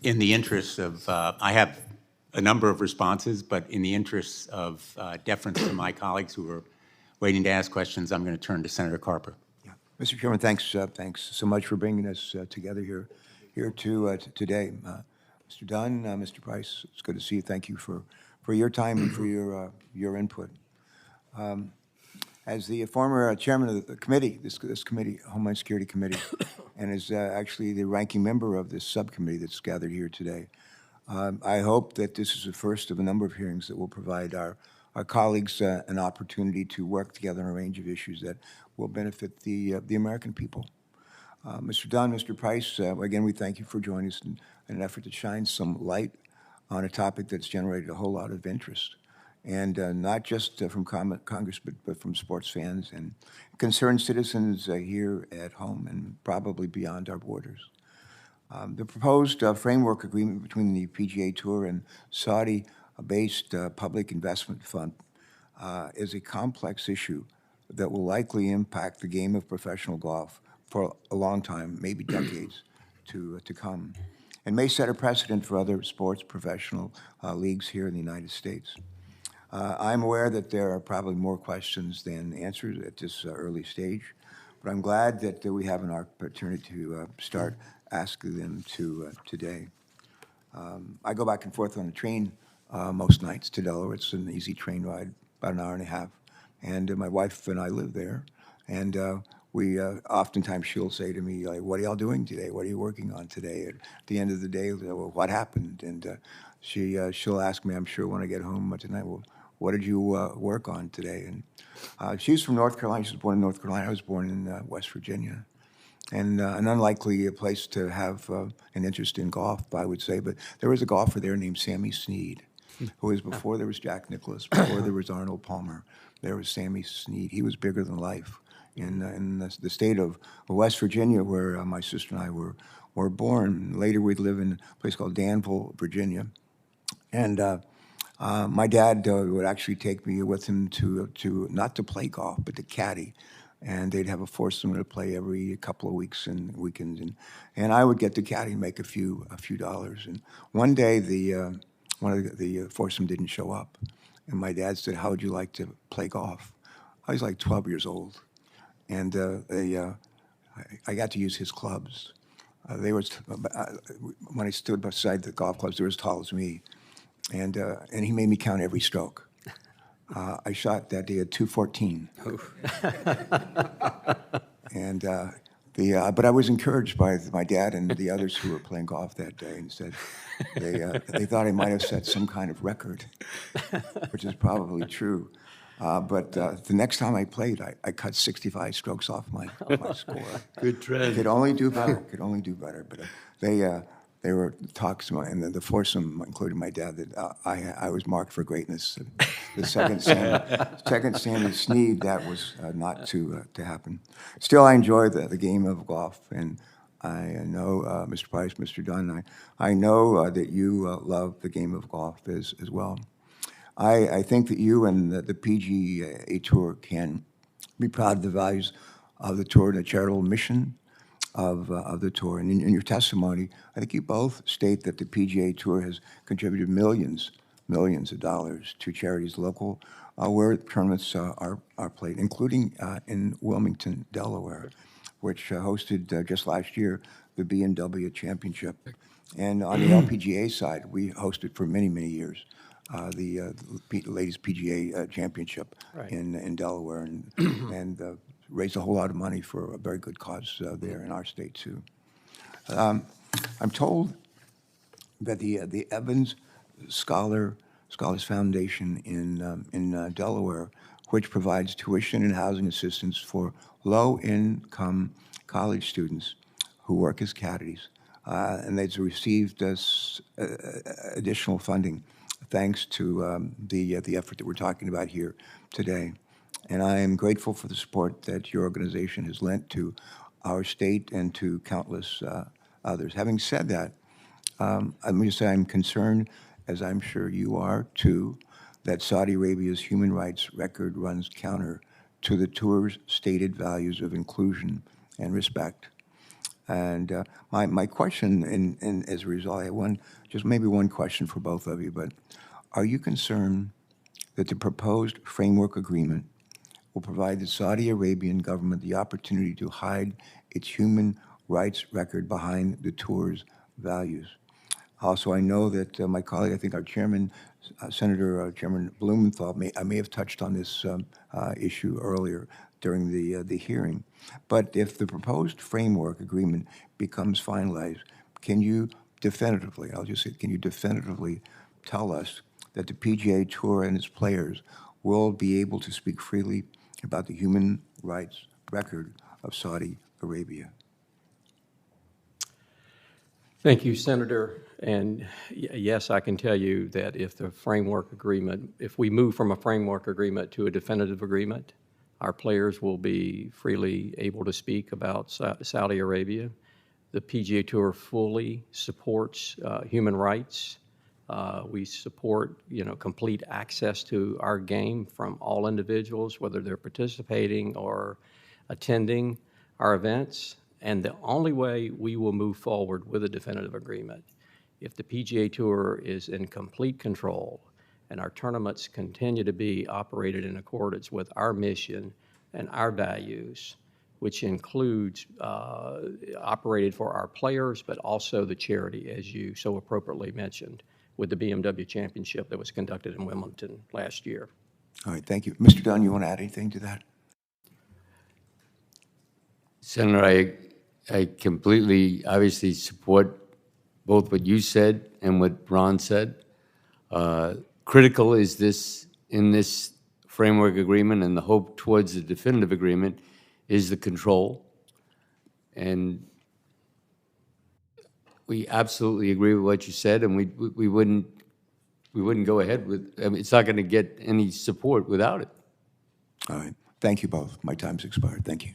in the interest of, I have a number of responses, but in the interest of deference to my colleagues who are waiting to ask questions, I'm going to turn to Senator Carper. Yeah. Mr. Chairman, thanks so much for bringing us together here today. Mr. Dunn, Mr. Price, it's good to see you. Thank you for your time and for your input. As the former chairman of the committee, this committee, Homeland Security Committee, and as actually the ranking member of this subcommittee that's gathered here today, I hope that this is the first of a number of hearings that will provide our colleagues an opportunity to work together on a range of issues that will benefit the American people. Mr. Dunn, Mr. Price, again, we thank you for joining us in an effort to shine some light on a topic that's generated a whole lot of interest. And not just from Congress, but from sports fans and concerned citizens here at home and probably beyond our borders. The proposed framework agreement between the PGA Tour and Saudi-based public investment fund is a complex issue that will likely impact the game of professional golf for a long time, maybe decades to come, and may set a precedent for other sports professional leagues here in the United States. I'm aware that there are probably more questions than answers at this early stage, but I'm glad that we have an opportunity to start asking them today. I go back and forth on the train most nights to Delaware. It's an easy train ride, about an hour and a half, and my wife and I live there, and we oftentimes she'll say to me, like, "What are y'all doing today? What are you working on today?" At the end of the day, well, what happened? And she'll ask me, I'm sure, when I get home tonight, well, what did you work on today? And she's from North Carolina. She was born in North Carolina. I was born in West Virginia. And an unlikely place to have an interest in golf, I would say. But there was a golfer there named Sammy Snead, who was before there was Jack Nicklaus, before there was Arnold Palmer. There was Sammy Snead. He was bigger than life in the state of West Virginia, where my sister and I were born. Later, we'd live in a place called Danville, Virginia. And my dad would actually take me with him to not to play golf, but to caddy. And they'd have a foursome to play every couple of weeks and weekends. And I would get to caddy and make a few dollars. And one day, one of the foursome didn't show up. And my dad said, "How would you like to play golf?" I was like 12 years old. And I got to use his clubs. They were, when I stood beside the golf clubs, they were as tall as me. And he made me count every stroke. I shot that day at 214. And but I was encouraged by my dad and the others who were playing golf that day, and said they thought I might have set some kind of record, which is probably true. But the next time I played, I cut 65 strokes off my score. Good trend. Could only do better. But they were talks, and the foursome, including my dad, that I was marked for greatness. The second Sammy Snead, that was not to happen. Still, I enjoy the game of golf, and I know, Mr. Price, Mr. Dunn, I know that you love the game of golf as well. I think that you and the PGA Tour can be proud of the values of the tour and the charitable mission of the tour. And in your testimony, I think you both state that the PGA Tour has contributed millions of dollars to charities local where tournaments are played, including in Wilmington, Delaware, which hosted just last year the B&W Championship. And on the LPGA side, we hosted for many years the ladies PGA Championship in Delaware, and raised a whole lot of money for a very good cause there in our state too. I'm told that the Evans Scholars Foundation in Delaware, which provides tuition and housing assistance for low-income college students who work as caddies, and they've received additional funding thanks to the effort that we're talking about here today. And I am grateful for the support that your organization has lent to our state and to countless others. Having said that, let me just say I'm concerned, as I'm sure you are too, that Saudi Arabia's human rights record runs counter to the tour's stated values of inclusion and respect. And my question, and as a result, I have just maybe one question for both of you, but are you concerned that the proposed framework agreement will provide the Saudi Arabian government the opportunity to hide its human rights record behind the tour's values? Also, I know that my colleague, I think our chairman, Chairman Blumenthal, I may have touched on this issue earlier during the hearing. But if the proposed framework agreement becomes finalized, can you definitively, I'll just say, can you definitively tell us that the PGA Tour and its players will be able to speak freely about the human rights record of Saudi Arabia? Thank you, Senator. And yes, I can tell you that if the framework agreement, if we move from a framework agreement to a definitive agreement, our players will be freely able to speak about Saudi Arabia. The PGA Tour fully supports human rights. We support, complete access to our game from all individuals, whether they're participating or attending our events. And the only way we will move forward with a definitive agreement, if the PGA Tour is in complete control and our tournaments continue to be operated in accordance with our mission and our values, which includes operated for our players, but also the charity, as you so appropriately mentioned, with the BMW Championship that was conducted in Wimbledon last year. All right, thank you. Mr. Dunn, you want to add anything to that? Senator, I completely, obviously, support both what you said and what Ron said. Critical is this, in this framework agreement, and the hope towards the definitive agreement is the control. And we absolutely agree with what you said, and we wouldn't go ahead with, I mean, it's not going to get any support without it. All right, thank you both. My time's expired. Thank you.